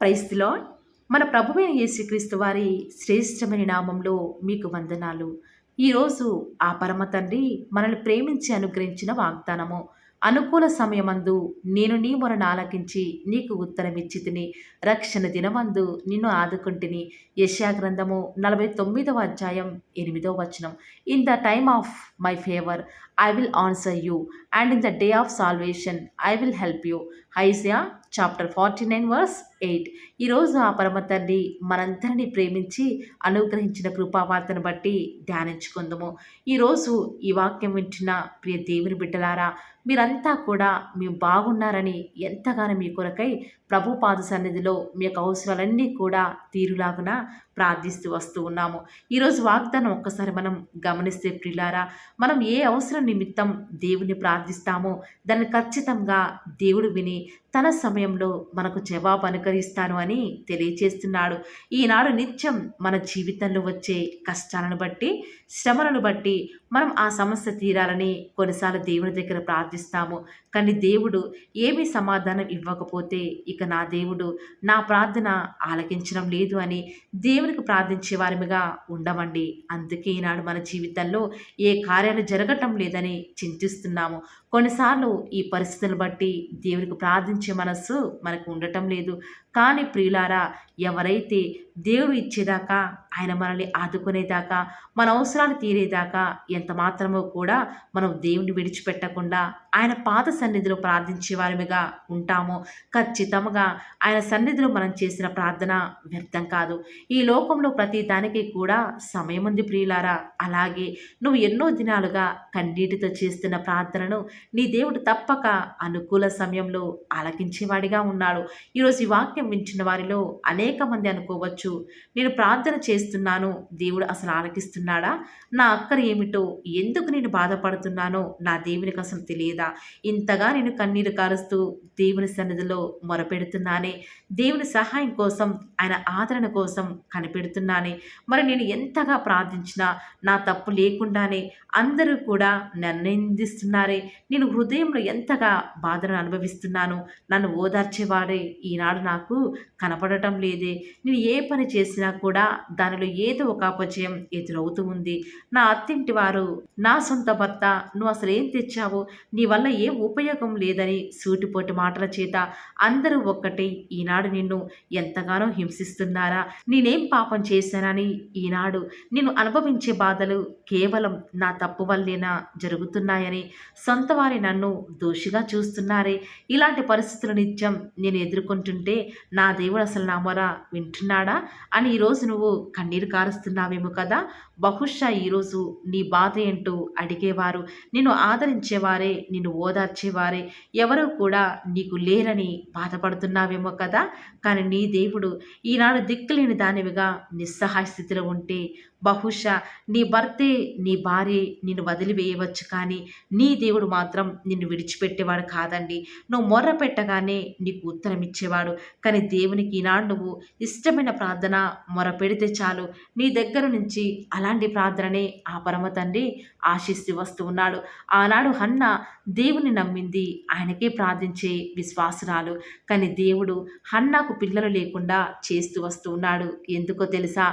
Praise the lord. మన ప్రభువైన యేసుక్రీస్తు వారి శ్రేష్టమైన నామంలో మీకు వందనాలు. ఈరోజు ఆ పరమ తండ్రి మనల్ని ప్రేమించి అనుగ్రహించిన వాగ్దానము. అనుకూల సమయమందు నేను నీ మొరను ఆలకించి నీకు ఉత్తరమిచ్చితిని. రక్షణ దినమందు నిన్ను ఆదుకుంటిని. యెషయా గ్రంథము 49వ అధ్యాయం 8వ వచనం. In the time of my favour I will answer you and in the day of salvation I will help you. Isaiah chapter 49 verse 8. ఈరోజు ఆ పరమ తండ్రి మనందరినీ ప్రేమించి అనుగ్రహించిన కృపావార్తను బట్టి ధ్యానించుకుందాము. ఈరోజు ఈ వాక్యం వింటున్న ప్రియ దేవుని బిడ్డలారా, మీరంతా కూడా మేము బాగున్నారని ఎంతగానో మీ కొరకై ప్రభు పాద సన్నిధిలో మీ యొక్క అవసరాలన్నీ కూడా తీరులాగున ప్రార్థిస్తూ వస్తూ ఉన్నాము. ఈరోజు వాగ్దానం ఒక్కసారి మనం గమనిస్తే ప్రియులారా, మనం ఏ అవసరం నిమిత్తం దేవుని ప్రార్థిస్తామో దాన్ని ఖచ్చితంగా దేవుడు విని తన సమయంలో మనకు జవాబు అనుకరిస్తాను అని తెలియచేస్తున్నాడు. ఈనాడు నిత్యం మన జీవితంలో వచ్చే కష్టాలను బట్టి, శ్రమలను బట్టి మనం ఆ సమస్య తీరాలని కొన్నిసార్లు దేవుని దగ్గర ప్రార్థిస్తాము. కానీ దేవుడు ఏమీ సమాధానం ఇవ్వకపోతే ఇక నా దేవుడు నా ప్రార్థన ఆలకించడం లేదు అని దేవునికి ప్రార్థించే వారిగా ఉండమండి. అందుకే ఈనాడు మన జీవితంలో ఏ కార్యాలు జరగటం లేదని చింతిస్తున్నాము. కొన్నిసార్లు ఈ పరిస్థితులను బట్టి దేవునికి ప్రార్థించే మనస్సు మనకు ఉండటం లేదు. కానీ ప్రియులారా, ఎవరైతే దేవుడు ఇచ్చేదాకా, ఆయన మనల్ని ఆదుకునేదాకా, మన అవసరాలు తీరేదాకా ఎంత మాత్రమో కూడా మనం దేవుని విడిచిపెట్టకుండా ఆయన పాద సన్నిధిలో ప్రార్థించే వారిగా ఉంటామో ఖచ్చితంగా ఆయన సన్నిధిలో మనం చేసిన ప్రార్థన వ్యర్థం కాదు. ఈ లోకంలో ప్రతి దానికి కూడా సమయం ఉంది ప్రియులారా. అలాగే నువ్వు ఎన్నో దినాలుగా కన్నీటితో చేస్తున్న ప్రార్థనను నీ దేవుడు తప్పక అనుకూల సమయంలో ఆలకించేవాడిగా ఉన్నాడు. ఈరోజు ఈ వాక్యం వింటున్న వారిలో అనేక మంది అనుకోవచ్చు, నేను ప్రార్థన చేస్తున్నాను, దేవుడు అసలు ఆలకిస్తున్నాడా? నా అక్కర ఏమిటో, ఎందుకు నేను బాధపడుతున్నానో నా దేవునికి అసలు తెలియదా? ఇంతగా నేను కన్నీరు కారుస్తూ దేవుని సన్నిధిలో మొరపెడుతున్నానే, దేవుని సహాయం కోసం, ఆయన ఆదరణ కోసం కనిపెడుతున్నానే. మరి నేను ఎంతగా ప్రార్థించినా నా తప్పు లేకుండానే అందరూ కూడా నన్ను నిందిస్తున్నారే. నేను హృదయంలో ఎంతగా బాధను అనుభవిస్తున్నాను. నన్ను ఓదార్చేవాడే ఈనాడు నాకు కనపడటం లేదే. నేను ఏ పని చేసినా కూడా దానిలో ఏదో ఒక అపజయం ఎదురవుతూ ఉంది. నా అత్తింటి వారు, నా సొంత భర్త, నువ్వు అసలు ఏం తెచ్చావు, నీ వల్ల ఏం ఉపయోగం లేదని సూటిపోటి మాటల చేత అందరూ ఒక్కటే ఈనాడు నిన్ను ఎంతగానో హింసిస్తున్నారా? నేనేం పాపం చేశానని ఈనాడు నేను అనుభవించే బాధలు కేవలం నా తప్పు వల్లేనా జరుగుతున్నాయని సొంత వారి నన్ను దోషిగా చూస్తున్నారే. ఇలాంటి పరిస్థితులు నిత్యం నేను ఎదుర్కొంటుంటే నా దేవుడు అసలు నా మొర వింటున్నాడా అని ఈరోజు నువ్వు కన్నీరు కారుస్తున్నావేమో కదా. బహుశా ఈరోజు నీ బాధ ఏంటో అడిగేవారు, నిన్ను ఆదరించేవారే, నిన్ను ఓదార్చేవారే ఎవరూ కూడా నీకు లేరని బాధపడుతున్నావేమో కదా. కానీ నీ దేవుడు ఈనాడు దిక్కులేని దానివిగా నిస్సహాయ స్థితిలో ఉంటే బహుశా నీ భర్తే, నీ భార్య నిన్ను వదిలివేయవచ్చు, కానీ నీ దేవుడు మాత్రం నిన్ను విడిచిపెట్టేవాడు కాదండి. నువ్వు మొర్ర పెట్టగానే నీకు ఉత్తరం ఇచ్చేవాడు. కానీ దేవునికి ఈనాడు నువ్వు ఇష్టమైన ప్రార్థన మొర పెడితే చాలు, నీ దగ్గర నుంచి అలాంటి ప్రార్థననే ఆ పరమ తండ్రి ఆశిస్తూ వస్తూ ఉన్నాడు. ఆనాడు హన్న దేవుని నమ్మింది, ఆయనకే ప్రార్థించే విశ్వాసురాలు. కానీ దేవుడు హన్నాకు పిల్లలు లేకుండా చేస్తూ వస్తూ ఉన్నాడు. ఎందుకో తెలుసా?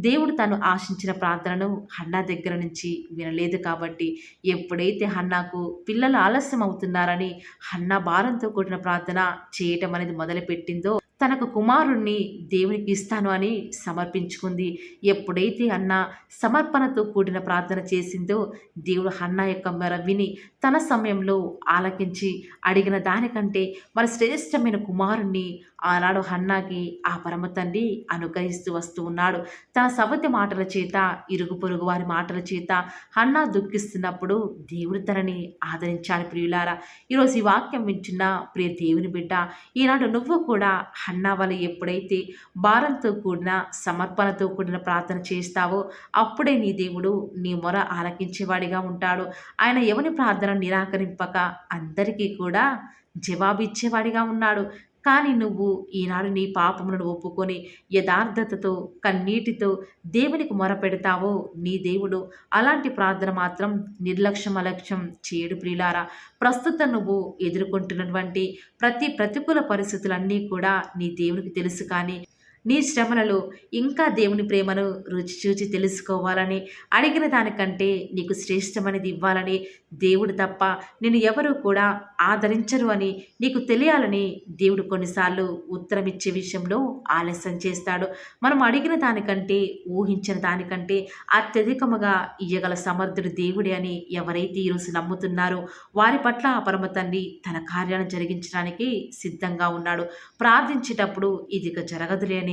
దేవుడు తను ఆశించిన ప్రార్థనను హన్నా దగ్గర నుంచి వినలేదు కాబట్టి. ఎప్పుడైతే హన్నాకు పిల్లలు ఆలస్యం అవుతున్నారని హన్నా భారంతో కూడిన ప్రార్థన చేయటం అనేది మొదలుపెట్టిందో, తనకు కుమారుణ్ణి దేవునికి ఇస్తాను అని సమర్పించుకుంది. ఎప్పుడైతే అన్న సమర్పణతో కూడిన ప్రార్థన చేసిందో, దేవుడు హన్నా యొక్క మొర విని తన సమయంలో ఆలకించి అడిగిన దానికంటే మరి శ్రేష్టమైన కుమారుణ్ణి ఆనాడు హన్నాకి ఆ పరమ తండ్రి అనుగ్రహిస్తూ వస్తూ ఉన్నాడు. తన సవతి మాటల చేత, ఇరుగు పొరుగు వారి మాటల చేత హన్నా దుఃఖిస్తున్నప్పుడు దేవుడు తనని ఆదరించాలి. ప్రియులారా, ఈరోజు ఈ వాక్యం వింటున్న ప్రియ దేవుని బిడ్డ, ఈనాడు నువ్వు కూడా హన్నా వల్ల ఎప్పుడైతే భారంతో కూడిన, సమర్పణతో కూడిన ప్రార్థన చేస్తావో అప్పుడే నీ దేవుడు నీ మొర ఆలకించేవాడిగా ఉంటాడు. ఆయన ఎవని ప్రార్థన నిరాకరింపక అందరికీ కూడా జవాబిచ్చేవాడిగా ఉన్నాడు. కానీ నువ్వు ఈనాడు నీ పాపములను ఒప్పుకొని యథార్థతతో కన్నీటితో దేవునికి మొరపెడతావో నీ దేవుడు అలాంటి ప్రార్థన మాత్రం నిర్లక్ష్యం అలక్ష్యం చేయడు ప్రియులారా. ప్రస్తుతం నువ్వు ఎదుర్కొంటున్నటువంటి ప్రతి ప్రతికూల పరిస్థితులన్నీ కూడా నీ దేవునికి తెలుసు. కానీ నీ శ్రమలలో ఇంకా దేవుని ప్రేమను రుచి చూచి తెలుసుకోవాలని, అడిగిన దానికంటే నీకు శ్రేష్టమైనది ఇవ్వాలని, దేవుడు తప్ప నిన్ను ఎవరు కూడా ఆదరించరు అని నీకు తెలియాలని దేవుడు కొన్నిసార్లు ఉత్తరం ఇచ్చే విషయంలో ఆలస్యం చేస్తాడు. మనం అడిగిన దానికంటే, ఊహించిన దానికంటే అత్యధికముగా ఇయ్యగల సమర్థుడు దేవుడే అని ఎవరైతే ఈరోజు నమ్ముతున్నారో వారి పట్ల ఆ పరమ తండ్రి తన కార్యాలను జరిగించడానికి సిద్ధంగా ఉన్నాడు. ప్రార్థించేటప్పుడు ఇది ఇక జరగదులే అని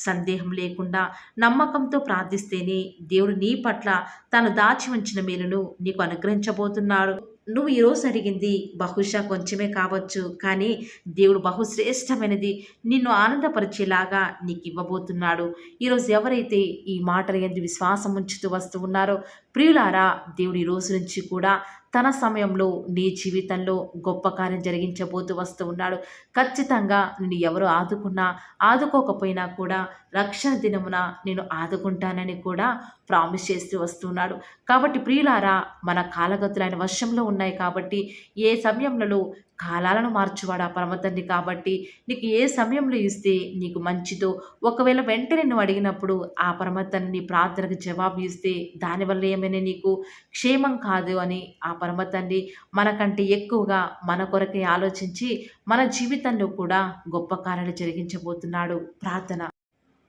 సందేహం లేకుండా నమ్మకంతో ప్రార్థిస్తేనే దేవుడు నీ పట్ల తాను దాచి ఉంచిన మేలును నీకు అనుగ్రహించబోతున్నాడు. నువ్వు ఈరోజు అడిగింది బహుశా కొంచెమే కావచ్చు, కానీ దేవుడు బహుశ్రేష్టమైనది నిన్ను ఆనందపరిచేలాగా నీకు ఇవ్వబోతున్నాడు. ఈరోజు ఎవరైతే ఈ మాటల యందు విశ్వాసం ఉంచుతూ వస్తూ ఉన్నారో ప్రియులారా, దేవుడు ఈ రోజు నుంచి కూడా తన సమయంలో నీ జీవితంలో గొప్ప కార్యం జరిగించబోతూ వస్తూ ఉన్నాడు. ఖచ్చితంగా నిన్ను ఎవరు ఆదుకున్నా ఆదుకోకపోయినా కూడా రక్షణ దినమున నేను ఆదుకుంటానని కూడా ప్రామిస్ చేస్తూ వస్తున్నాడు. కాబట్టి ప్రియులారా, మన కాలగతులు ఆయన వశంలో ఉన్నాయి కాబట్టి ఏ సమయంలో కాలాలను మార్చువాడు ఆ పరమతండ్రి. కాబట్టి నీకు ఏ సమయంలో ఇస్తే నీకు మంచిదో, ఒకవేళ వెంటనే నువ్వు అడిగినప్పుడు ఆ పరమతండ్రి నీ ప్రార్థనకు జవాబు ఇస్తే దానివల్ల ఏమైనా నీకు క్షేమం కాదు అని ఆ పరమతండ్రి మనకంటే ఎక్కువగా మన కొరకే ఆలోచించి మన జీవితంలో కూడా గొప్ప కార్యాలు జరిగించబోతున్నాడు. ప్రార్థన.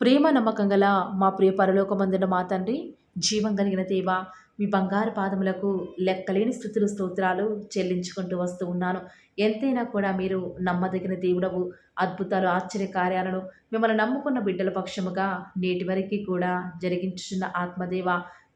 ప్రేమ నమ్మకం గల మా ప్రియ పరలోకమందున మా తండ్రి, జీవం కలిగిన దేవా, మీ బంగారు పాదములకు లెక్కలేని స్థుతులు స్తోత్రాలు చెల్లించుకుంటూ వస్తూ ఉన్నాను. ఎంతైనా కూడా మీరు నమ్మదగిన దేవుడవు. అద్భుతాలు ఆశ్చర్య కార్యాలను మిమ్మల్ని నమ్ముకున్న బిడ్డల పక్షముగా నేటి వరకు కూడా జరిగించుచున్న ఆత్మదేవ,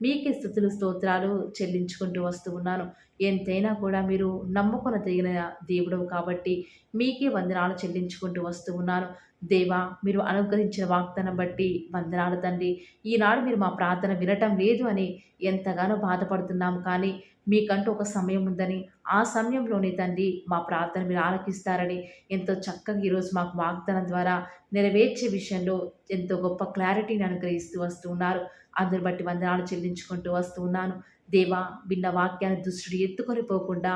మీకే స్థుతులు స్తోత్రాలు చెల్లించుకుంటూ వస్తూ ఉన్నాను. ఎంతైనా కూడా మీరు నమ్ముకున్న తగిన దేవుడవు కాబట్టి మీకే వందనాలు చెల్లించుకుంటూ వస్తూ ఉన్నాను. దేవా, మీరు అనుగ్రహించిన వాగ్దానం బట్టి వందనాలు తండ్రి. ఈనాడు మీరు మా ప్రార్థన వినటం లేదు అని ఎంతగానో బాధపడుతున్నాము, కానీ మీకంటూ ఒక సమయం ఉందని, ఆ సమయంలోనే తండ్రి మా ప్రార్థన మీరు ఆలకిస్తారని ఎంతో చక్కగా ఈరోజు మాకు వాగ్దానం ద్వారా నెరవేర్చే విషయంలో ఎంతో గొప్ప క్లారిటీని అనుగ్రహిస్తూ వస్తూ ఉన్నారు. అందరి బట్టి వందనాలు చెల్లించుకుంటూ వస్తూ ఉన్నాను. దేవా, విన్న వాక్యాన్ని దుష్టుడు ఎత్తుకొని పోకుండా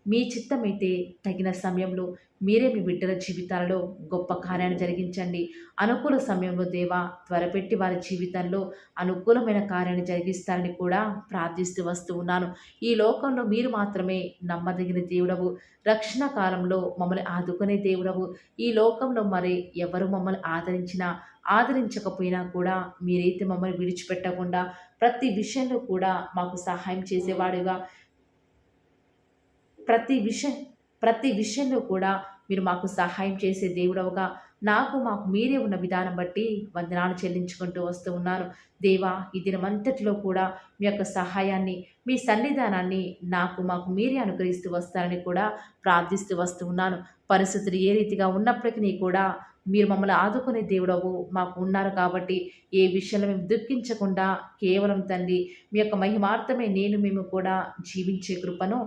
మీ చిత్తమైతే తగిన సమయంలో మీరే మీ బిడ్డల జీవితాలలో గొప్ప కార్యాన్ని జరిగించండి. అనుకూల సమయంలో దేవా త్వరపెట్టి వారి జీవితంలో అనుకూలమైన కార్యాన్ని జరిగిస్తారని కూడా ప్రార్థిస్తూ వస్తూ ఉన్నాను. ఈ లోకంలో మీరు మాత్రమే నమ్మదగిన దేవుడవు. రక్షణ కాలంలో మమ్మల్ని ఆదుకునే దేవుడవు. ఈ లోకంలో మరి ఎవరు మమ్మల్ని ఆదరించినా ఆదరించకపోయినా కూడా మీరైతే మమ్మల్ని విడిచిపెట్టకుండా ప్రతి విషయంలో కూడా మాకు సహాయం చేసేవాడుగా, ప్రతి విషయం ప్రతి విషయంలో కూడా మీరు మాకు సహాయం చేసే దేవుడవుగా మాకు మీరే ఉన్న విధానం బట్టి వందనాలు చెల్లించుకుంటూ వస్తూ ఉన్నాను. దేవా, ఈ దినమంతటిలో కూడా మీ యొక్క సహాయాన్ని, మీ సన్నిధానాన్ని మాకు మీరే అనుగ్రహిస్తూ వస్తారని కూడా ప్రార్థిస్తూ వస్తూ ఉన్నాను. పరిస్థితులు ఏ రీతిగా ఉన్నప్పటికీ కూడా మీరు మమ్మల్ని ఆదుకునే దేవుడవు మాకు ఉన్నారు కాబట్టి ఏ విషయంలో మేము దుఃఖించకుండా కేవలం తండ్రి మీ యొక్క మహిమార్థమే మేము కూడా జీవించే కృపను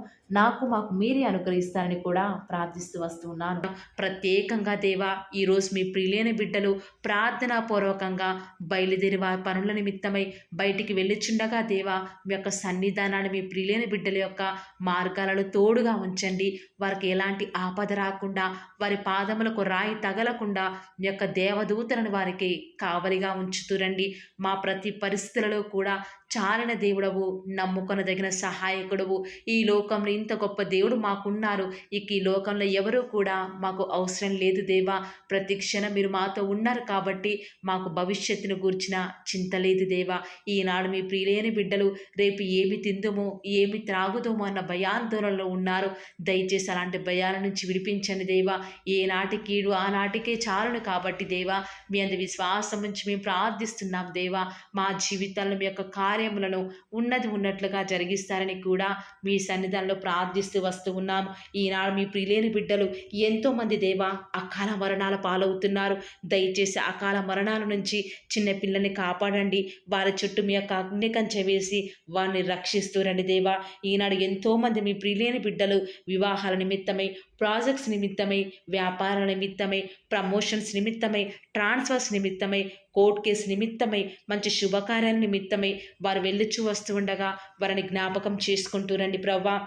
మాకు మీరే అనుగ్రహిస్తారని కూడా ప్రార్థిస్తూ వస్తూ ఉన్నాను. ప్రత్యేకంగా దేవా, ఈరోజు మీ ప్రియులైన బిడ్డలు ప్రార్థనాపూర్వకంగా బయలుదేరి వారి పనుల నిమిత్తమై బయటికి వెళ్ళిచుండగా దేవా, మీ యొక్క సన్నిధానాన్ని మీ ప్రియులైన బిడ్డల యొక్క మార్గాలలో తోడుగా ఉంచండి. వారికి ఎలాంటి ఆపద రాకుండా, వారి పాదములకు రాయి తగలకుండా మీ యొక్క దేవదూతలను వారికి కావలిగా ఉంచుతురండి. మా ప్రతి పరిస్థితులలో కూడా చాలిన దేవుడవు, నమ్ముకొనదగిన సహాయకుడవు. ఈ లోకంలో ఇంత గొప్ప దేవుడు మాకున్నారు. ఇక ఈ లోకంలో ఎవరూ కూడా మాకు అవసరం లేదు దేవా. ప్రతి క్షణం మీరు మాతో ఉన్నారు కాబట్టి మాకు భవిష్యత్తును గూర్చిన చింత లేదు దేవా. ఈనాడు మీ ప్రియులైన బిడ్డలు రేపు ఏమి తిందుమో ఏమి త్రాగుదామో అన్న భయాందోళనలో ఉన్నారు. దయచేసి అలాంటి భయాల నుంచి విడిపించండి దేవా. ఏనాటి కీడు ఆనాటికే చాలును కాబట్టి దేవా, మీ అందు విశ్వాసం నుంచి మేము ప్రార్థిస్తున్నాం దేవా. మా జీవితాల్లో మీ యొక్క కార్యములను ఉన్నది ఉన్నట్లుగా జరిగిస్తారని కూడా మీ సన్నిధానంలో ప్రార్థిస్తూ వస్తూ ఉన్నాము. ఈనాడు మీ ప్రియులేని బిడ్డలు ఎంతోమంది దేవా అకాల మరణాల పాలవుతున్నారు. దయచేసి అకాల మరణాల నుంచి చిన్న పిల్లల్ని కాపాడండి. వారి చుట్టూ మీ యొక్క అగ్ని కంచె వేసి వారిని రక్షిస్తూ రండి దేవా. ఈనాడు ఎంతోమంది మీ ప్రియులేని బిడ్డలు వివాహాల నిమిత్తమై, ప్రాజెక్ట్స్ నిమిత్తమై, వ్యాపారాల నిమిత్తమై, ప్రమోషన్స్ నిమిత్తమై, ట్రాన్స్ఫర్స్ నిమిత్తమై, కోర్టు కేసు నిమిత్తమై, మంచి శుభకార్యాల నిమిత్తమై వారు వెళ్ళుచూ వస్తూ ఉండగా వారిని జ్ఞాపకం చేసుకుంటూ రండి ప్రవ్వా.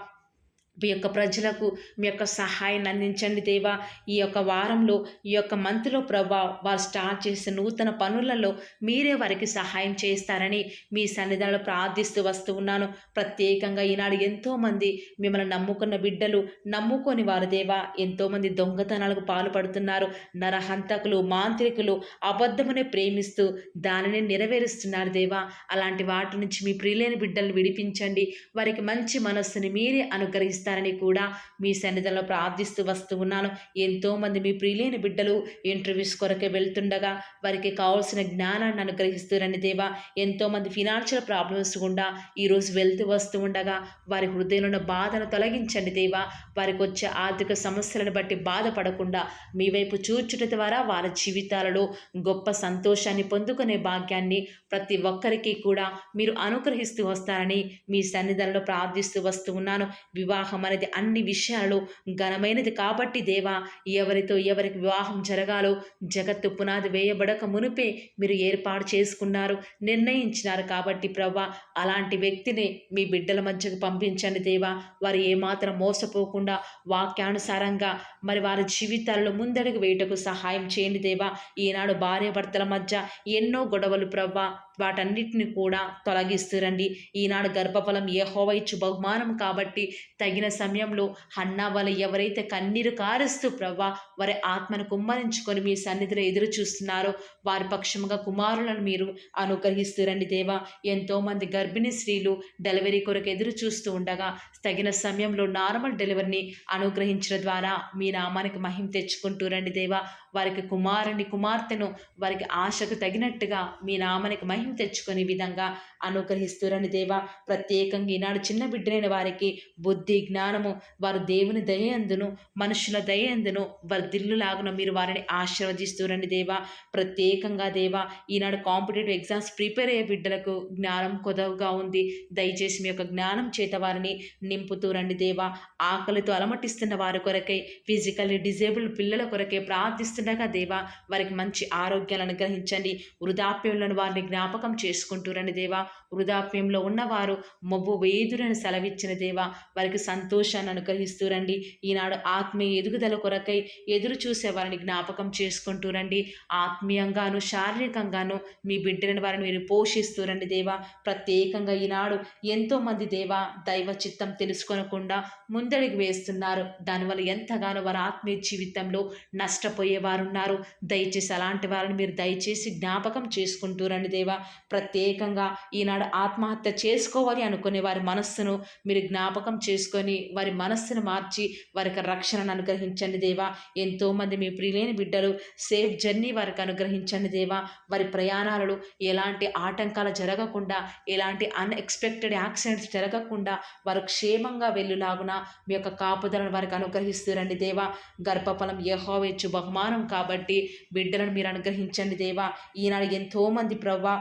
మీ యొక్క ప్రజలకు మీ యొక్క సహాయాన్ని అందించండి దేవా. ఈ యొక్క వారంలో, ఈ యొక్క మంత్లో ప్రభా, వారు స్టార్ట్ చేసే నూతన పనులలో మీరే వారికి సహాయం చేస్తారని మీ సన్నిధానంలో ప్రార్థిస్తూ వస్తూ ఉన్నాను. ప్రత్యేకంగా ఈనాడు ఎంతోమంది మిమ్మల్ని నమ్ముకున్న బిడ్డలు, నమ్ముకొని వారు దేవా ఎంతోమంది దొంగతనాలకు పాల్పడుతున్నారు. నరహంతకులు, మాంత్రికులు అబద్ధమునే ప్రేమిస్తూ దానిని నెరవేరుస్తున్నారు దేవా. అలాంటి వాటి నుంచి మీ ప్రియులైన బిడ్డలను విడిపించండి. వారికి మంచి మనస్సుని మీరే అనుగ్రహిస్తారు కూడా మీ సన్నిధిలో ప్రార్థిస్తూ వస్తూ ఉన్నాను. ఎంతోమంది మీ ప్రియులైన బిడ్డలు ఇంటర్వ్యూస్ కొరకే వెళ్తుండగా వారికి కావాల్సిన జ్ఞానాన్ని అనుగ్రహిస్తురండి దేవా. ఎంతోమంది ఫినాన్షియల్ ప్రాబ్లమ్స్ గుండా ఈరోజు వెళ్తూ వస్తూ ఉండగా వారి హృదయంలో బాధను తొలగించండి దేవా. వారికి వచ్చే ఆర్థిక సమస్యలను బట్టి బాధపడకుండా మీ వైపు చూచుట ద్వారా వారి జీవితాలలో గొప్ప సంతోషాన్ని పొందుకునే భాగ్యాన్ని ప్రతి ఒక్కరికి కూడా మీరు అనుగ్రహిస్తూ వస్తారని మీ సన్నిధిలో ప్రార్థిస్తూ వస్తూ ఉన్నాను. వివాహం అనేది అన్ని విషయాలలో ఘనమైనది కాబట్టి దేవా, ఎవరికి వివాహం జరగాలో జగత్తు పునాది వేయబడక మునిపే మీరు ఏర్పాటు చేసుకున్నారు, నిర్ణయించినారు కాబట్టి ప్రభా, అలాంటి వ్యక్తిని మీ బిడ్డల మధ్యకు పంపించండి దేవా. వారు ఏమాత్రం మోసపోకుండా వాక్యానుసారంగా మరి వారి జీవితాల్లో ముందడుగు వేయటకు సహాయం చేయండి దేవా. ఈనాడు భార్యాభర్తల మధ్య ఎన్నో గొడవలు ప్రభా, వాటన్నిటిని కూడా తొలగిస్తురండి. ఈనాడు గర్భఫలం యెహోవా ఇచ్చు బహుమానం కాబట్టి తగిన సమయంలో హన్నా వాళ్ళు ఎవరైతే కన్నీరు కారుస్తూ ప్రవ్వా వారి ఆత్మను కుమ్మరించుకొని మీ సన్నిధిలో ఎదురు చూస్తున్నారో వారి పక్షముగా కుమారులను మీరు అనుగ్రహిస్తురండి దేవా. ఎంతోమంది గర్భిణీ స్త్రీలు డెలివరీ కొరకు ఎదురు చూస్తూ ఉండగా తగిన సమయంలో నార్మల్ డెలివరీని అనుగ్రహించడం ద్వారా మీ నామానికి మహిమ తెచ్చుకుంటూ రండి దేవా. వారికి కుమార్తెను వారికి ఆశకు తగినట్టుగా మీ నామానికి మహిమ తెచ్చుకునే విధంగా అనుగ్రహిస్తురండి దేవా. ప్రత్యేకంగా ఈనాడు చిన్న బిడ్డలైన వారికి బుద్ధి జ్ఞానము వారు దేవుని దయందును మనుషుల దయందును వర్ధిల్లులాగున మీరు వారిని ఆశీర్వదిస్తురండి దేవా. ప్రత్యేకంగా దేవా ఈనాడు కాంపిటేటివ్ ఎగ్జామ్స్ ప్రిపేర్ అయ్యే బిడ్డలకు జ్ఞానం కొదవగా ఉంది. దయచేసి మీ యొక్క జ్ఞానం చేత వారిని నింపుతూరండి దేవా. ఆకలితో అలమటిస్తున్న వారి కొరకై, ఫిజికల్లీ డిజేబుల్డ్ పిల్లల కొరకై ప్రార్థిస్తుండగా దేవా వారికి మంచి ఆరోగ్యాలను అనుగ్రహించండి. వృద్ధాప్యంలో వారిని జ్ఞాపకం చేసుకుంటూరండి దేవా. వృద్ధాప్యంలో ఉన్నవారు మొవ్వు వేదురని సెలవిచ్చిన దేవా వారికి సంతోషాన్ని అనుగ్రహిస్తూరండి. ఈనాడు ఆత్మీయ ఎదుగుదల కొరకై ఎదురు చూసే వారిని జ్ఞాపకం చేసుకుంటూరండి. ఆత్మీయంగాను శారీరకంగాను మీ బిడ్డలను వారిని మీరు పోషిస్తూరండి దేవా. ప్రత్యేకంగా ఈనాడు ఎంతోమంది దేవా దైవ చిత్తం తెలుసుకొనకుండా ముందడుగు వేస్తున్నారు. దానివల్ల ఎంతగానో వారి ఆత్మీయ జీవితంలో నష్టపోయేవారు ఉన్నారు. దయచేసి అలాంటి వారిని మీరు దయచేసి జ్ఞాపకం చేసుకుంటూరండి దేవా. ప్రత్యేకంగా ఈనాడు ఆత్మహత్య చేసుకోవాలి అనుకునే వారి మనస్సును మీరు జ్ఞాపకం చేసుకొని వారి మనస్సును మార్చి వారికి రక్షణను అనుగ్రహించండి దేవా. ఎంతోమంది మీ ప్రియులైన బిడ్డలు సేఫ్ జర్నీ వారికి అనుగ్రహించండి దేవా. వారి ప్రయాణాలలో ఎలాంటి ఆటంకాలు జరగకుండా, ఎలాంటి అన్ఎక్స్పెక్టెడ్ యాక్సిడెంట్స్ జరగకుండా వారు క్షేమంగా వెళ్ళులాగున మీ యొక్క కాపుదలను వారికి అనుగ్రహిస్తురండి దేవా. గర్భఫలం యెహోవా ఇచ్చు బహుమానం కాబట్టి బిడ్డలను మీరు అనుగ్రహించండి దేవా. ఈనాడు ఎంతోమంది ప్రవ్వా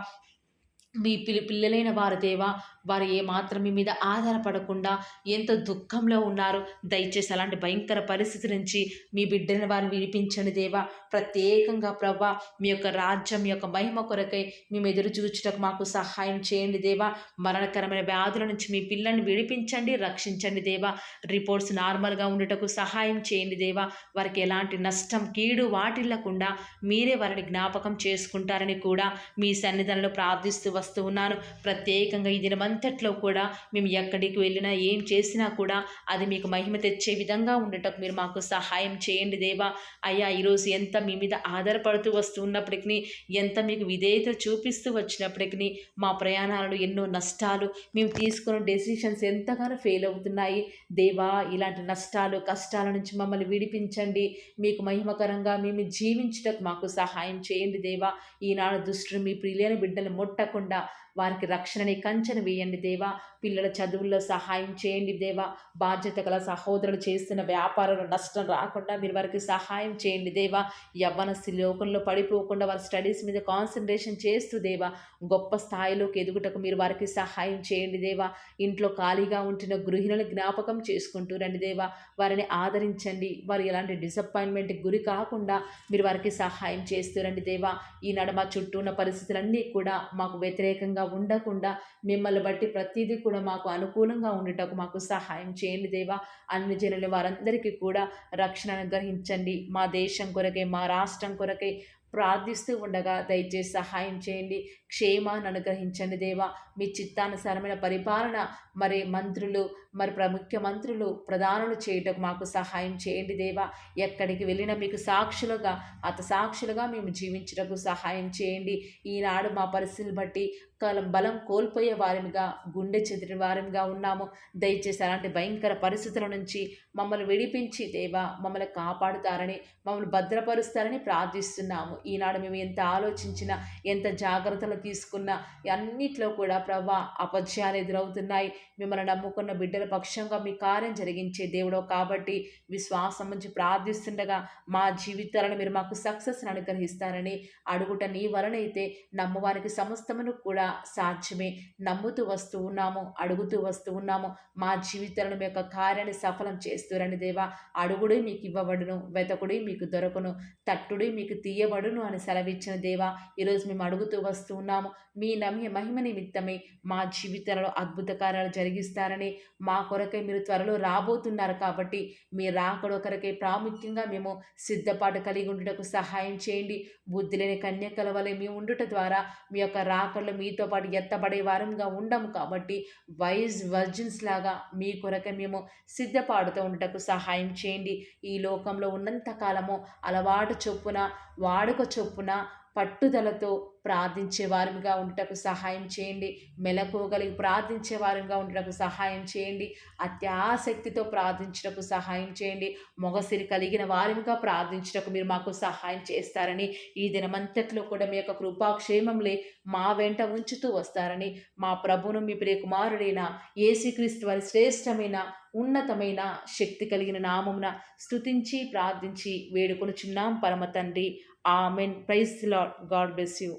మీ పిల్లలైన వారు దేవా వారు ఏమాత్రం మీ మీద ఆధారపడకుండా ఎంతో దుఃఖంలో ఉన్నారు. దయచేసి అలాంటి భయంకర పరిస్థితి నుంచి మీ బిడ్డలను వారిని విడిపించండి దేవా. ప్రత్యేకంగా ప్రభా మీ యొక్క రాజ్యం, మీ యొక్క మహిమ కొరకై మేము ఎదురు చూచుటకు మాకు సహాయం చేయండి దేవా. మరణకరమైన వ్యాధుల నుంచి మీ పిల్లల్ని విడిపించండి, రక్షించండి దేవా. రిపోర్ట్స్ నార్మల్గా ఉండటకు సహాయం చేయండి దేవా. వారికి ఎలాంటి నష్టం, కీడు వాటిల్లకుండా మీరే వారిని జ్ఞాపకం చేసుకుంటారని కూడా మీ సన్నిధానంలో ప్రార్థిస్తూ వస్తూ ఉన్నాను. ప్రత్యేకంగా ఈ దినమంతట్లో కూడా మేము ఎక్కడికి వెళ్ళినా ఏం చేసినా కూడా అది మీకు మహిమ తెచ్చే విధంగా ఉండటం మీరు మాకు సహాయం చేయండి దేవా. అయ్యా ఈరోజు ఎంత మీ మీద ఆధారపడుతూ వస్తూ ఉన్నప్పటికీ, ఎంత మీకు విధేయత చూపిస్తూ వచ్చినప్పటికీ మా ప్రయాణాలలో ఎన్నో నష్టాలు, మేము తీసుకున్న డెసిషన్స్ ఎంతగానో ఫెయిల్ అవుతున్నాయి దేవా. ఇలాంటి నష్టాలు, కష్టాల నుంచి మమ్మల్ని విడిపించండి. మీకు మహిమకరంగా మేము జీవించటకు మాకు సహాయం చేయండి దేవా. ఈనాడు దుష్టుడు మీ ప్రియులైన బిడ్డలు ముట్టకుండా వారికి రక్షణని కంచెను వేయండి దేవా. పిల్లల చదువుల్లో సహాయం చేయండి దేవా. బాధ్యత గల సహోదరులు చేస్తున్న వ్యాపారంలో నష్టం రాకుండా మీరు వారికి సహాయం చేయండి దేవా. యవ్వనస్తులు లోకంలో పడిపోకుండా వారి స్టడీస్ మీద కాన్సన్ట్రేషన్ చేస్తూ దేవా గొప్ప స్థాయిలోకి ఎదుగుటకు మీరు వారికి సహాయం చేయండి దేవా. ఇంట్లో ఖాళీగా ఉంటున్న గృహిణులు జ్ఞాపకం చేసుకుంటూ రండి దేవా. వారిని ఆదరించండి. వారు ఎలాంటి డిసప్పాయింట్మెంట్కి గురి కాకుండా మీరు వారికి సహాయం చేస్తూ రండి దేవా. ఈనాడు మా చుట్టూ ఉన్న పరిస్థితులన్నీ కూడా మాకు వ్యతిరేకంగా ఉండకుండా మిమ్మల్ని బట్టి ప్రతిదీ కూడా మాకు అనుకూలంగా ఉండటకు మాకు సహాయం చేయండి దేవా. అన్ని జనులు వారందరికీ కూడా రక్షణ అనుగ్రహించండి. మా దేశం కొరకే, మా రాష్ట్రం కొరకే ప్రార్థిస్తూ ఉండగా దయచేసి సహాయం చేయండి. క్షేమాన్ని అనుగ్రహించండి దేవా. మీ చిత్తానుసారమైన పరిపాలన మరి మంత్రులు, మరి ముఖ్యమంత్రులు, ప్రధానులు చేయటకు మాకు సహాయం చేయండి దేవా. ఎక్కడికి వెళ్ళినా మీకు సాక్షులుగా, సాక్షులుగా మేము జీవించటకు సహాయం చేయండి. ఈనాడు మా పరిస్థితులు బట్టి బలం కోల్పోయే వారిగా, గుండె చెదిరిన వారిగా ఉన్నాము. దయచేసి అలాంటి భయంకర పరిస్థితుల నుంచి మమ్మల్ని విడిపించి దేవా మమ్మల్ని కాపాడుతారని, మమ్మల్ని భద్రపరుస్తారని ప్రార్థిస్తున్నాము. ఈనాడు మేము ఎంత ఆలోచించినా, ఎంత జాగ్రత్తలు తీసుకున్నా అన్నిట్లో కూడా ప్రభా అపజయాలు ఎదురవుతున్నాయి. మిమ్మల్ని నమ్ముకున్న బిడ్డల పక్షంగా మీ కార్యం జరిగించే దేవుడో కాబట్టి విశ్వాసం నుంచి ప్రార్థిస్తుండగా మా జీవితాలను మీరు మాకు సక్సెస్ని అనుగ్రహిస్తారని అడుగుట నీ వలనైతే నమ్మవారికి సమస్తమును కూడా సాధ్యమే. నమ్ముతూ వస్తూ ఉన్నాము, అడుగుతూ వస్తూ ఉన్నాము. మా జీవితాలను మీ యొక్క కార్యాన్ని సఫలం చేస్తూరండి దేవా. అడుగుడి మీకు ఇవ్వబడును, వెతకుడి మీకు దొరకును, తట్టుడి మీకు తీయబడును అని సెలవిచ్చిన దేవా. ఈరోజు మేము అడుగుతూ వస్తూ ఉన్నాము. మీ మహిమ నిమిత్తమే మా జీవితాలలో అద్భుత కార్యాలు జరిగిస్తారని, మా కొరకై మీరు త్వరలో రాబోతున్నారు కాబట్టి మీ రాకడ కొరకై ప్రాముఖ్యంగా మేము సిద్ధపాటు కలిగి ఉండుటకు సహాయం చేయండి. బుద్ధి లేని కన్యకల వలె మేము ఉండుట ద్వారా మీ యొక్క రాకడలో మీతో పాటు ఎత్తబడే వారంగా ఉండము కాబట్టి వర్జిన్స్ లాగా మీ కొరకై మేము సిద్ధపాటుతో ఉండటకు సహాయం చేయండి. ఈ లోకంలో ఉన్నంత కాలము అలవాటు చొప్పున, వాడుక చొప్పున, పట్టుదలతో ప్రార్థించే వారిగా ఉండటకు సహాయం చేయండి. మెలకువగలిగి ప్రార్థించే వారిగా ఉండటకు సహాయం చేయండి. అత్యాసక్తితో ప్రార్థించటకు సహాయం చేయండి. మొగసిరి కలిగిన వారిగా ప్రార్థించటకు మీరు మాకు సహాయం చేస్తారని, ఈ దినమంతట్లో కూడా మీ యొక్క కృపాక్షేమంలే మా వెంట ఉంచుతూ వస్తారని, మా ప్రభువును మీ ప్రియ కుమారుడైన యేసుక్రీస్తు వారి శ్రేష్టమైన ఉన్నతమైన శక్తి కలిగిన నామమున స్తుతించి ప్రార్థించి వేడుకొనుచున్నాం పరమ తండ్రి. Amen. Praise the lord. God bless you.